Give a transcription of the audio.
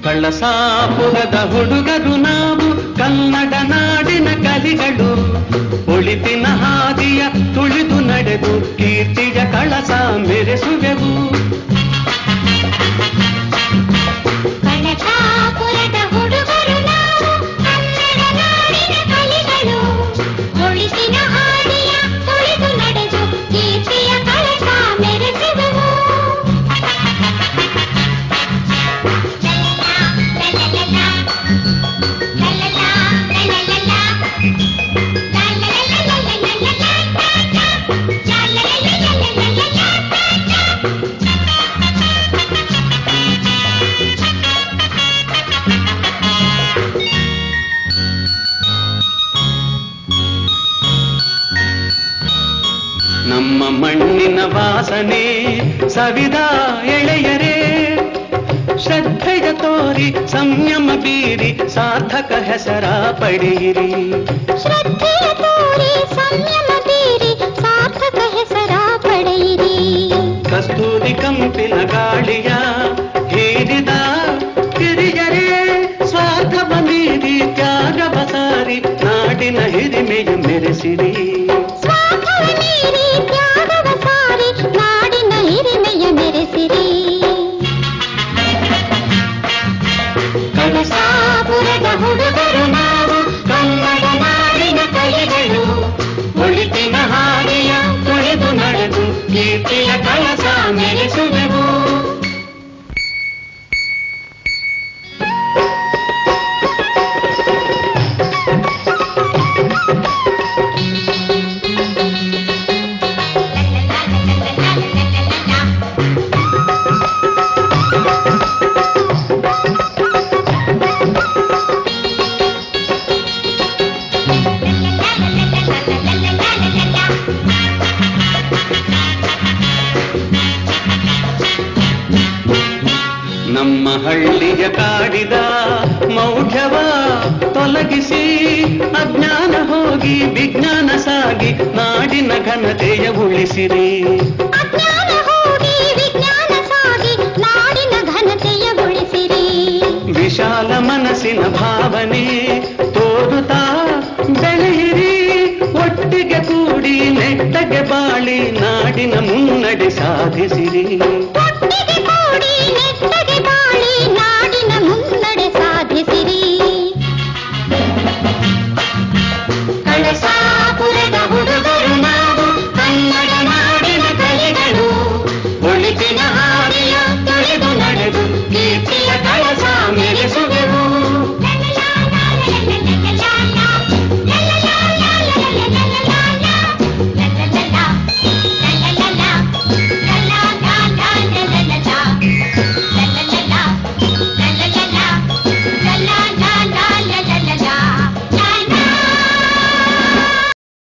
ಕಳಸಾಪುರದ ಹುಡುಗರು ನಾವು ಕನ್ನಡ ನಾಡಿನ ಕಲಿಗಳು ಒಳಿತಿನ ಹಾದಿಯ ತುಳಿದು ನಡೆದು ಕೀರ್ತಿಯ ಕಳಸ ಮೆರೆಸುವೆವು. ಕಳಸಾಪುರದ ಹುಡುಗರು ನಾವು ಕನ್ನಡ ನಾಡಿನ ಕಲಿಗಳು ಒಳಿತಿನ ಹಾದಿಯ ತುಳಿದು ನಡೆದು ಕೀರ್ತಿಯ ಕಳಸ ಮೆರೆಸುವೆವು. ನಮ್ಮ ಮಣ್ಣಿನ ವಾಸನೆ ಸವಿದ ಎಳೆಯರೇ ಶ್ರದ್ಧೆಯ ತೋರಿ ಸಂಯಮ ಬೀರಿ ಸಾರ್ಥಕ ಹೆಸರ ಪಡೆಯಿರಿ. ಶ್ರದ್ಧೆಯ ತೋರಿ ಸಂಯಮ ಬೀರಿ ಸಾರ್ಥಕ ಹೆಸರ ಪಡೆಯಿರಿ. ಕಸ್ತೂರಿ ಕಂಪಿನ ಗಾಳಿಯ ಹೀರಿದ ಕಿರಿಯರೇ ಸ್ವಾರ್ಥವ ಮೀರಿ ತ್ಯಾಗವ ಸಾರಿ ನಾಡಿನ ಹಿರಿಮೆಯ ಮೆರೆಸಿರಿ. ಸ್ವಾರ್ಥವ ಮೀರಿ ತ್ಯಾಗವ ಸಾರಿ ನಾಡಿನ ಹಿರಿಮೆಯ ಮೆರೆಸಿರಿ. ಕಳಸಾಪುರದ ಹುಡುಗರು ನಾವು ಕನ್ನಡ ನಾಡಿನ ಕಲಿಗಳು ಒಳಿತಿನ ಹಾದಿಯ ತುಳಿದು ನಡೆದು ಕೀರ್ತಿಯ ಕಳಸ ಮೆರೆಸುವೆವು. ನಮ್ಮ ಹಳ್ಳಿಯ ಕಾಡಿದ ಮೌಢ್ಯವ ತೊಲಗಿಸಿ ಅಜ್ಞಾನ ಹೋಗಿ ವಿಜ್ಞಾನ ಸಾಗಿ ನಾಡಿನ ಘನತೆಯ ಉಳಿಸಿರಿ. ಅಜ್ಞಾನ ಹೋಗಿ ವಿಜ್ಞಾನ ಸಾಗಿ ನಾಡಿನ ಘನತೆಯ ಉಳಿಸಿರಿ. ವಿಶಾಲ ಮನಸ್ಸಿನ ಭಾವನೆ ತೋರುತ್ತಾ ಬೆಳೆಯಿರಿ. ಒಟ್ಟಿಗೆ ಕೂಡಿ ನೆಟ್ಟಗೆ ಬಾಳಿ ನಾಡಿನ ಮುನ್ನಡೆ ಸಾಧಿಸಿರಿ. ಒಟ್ಟಿಗೆ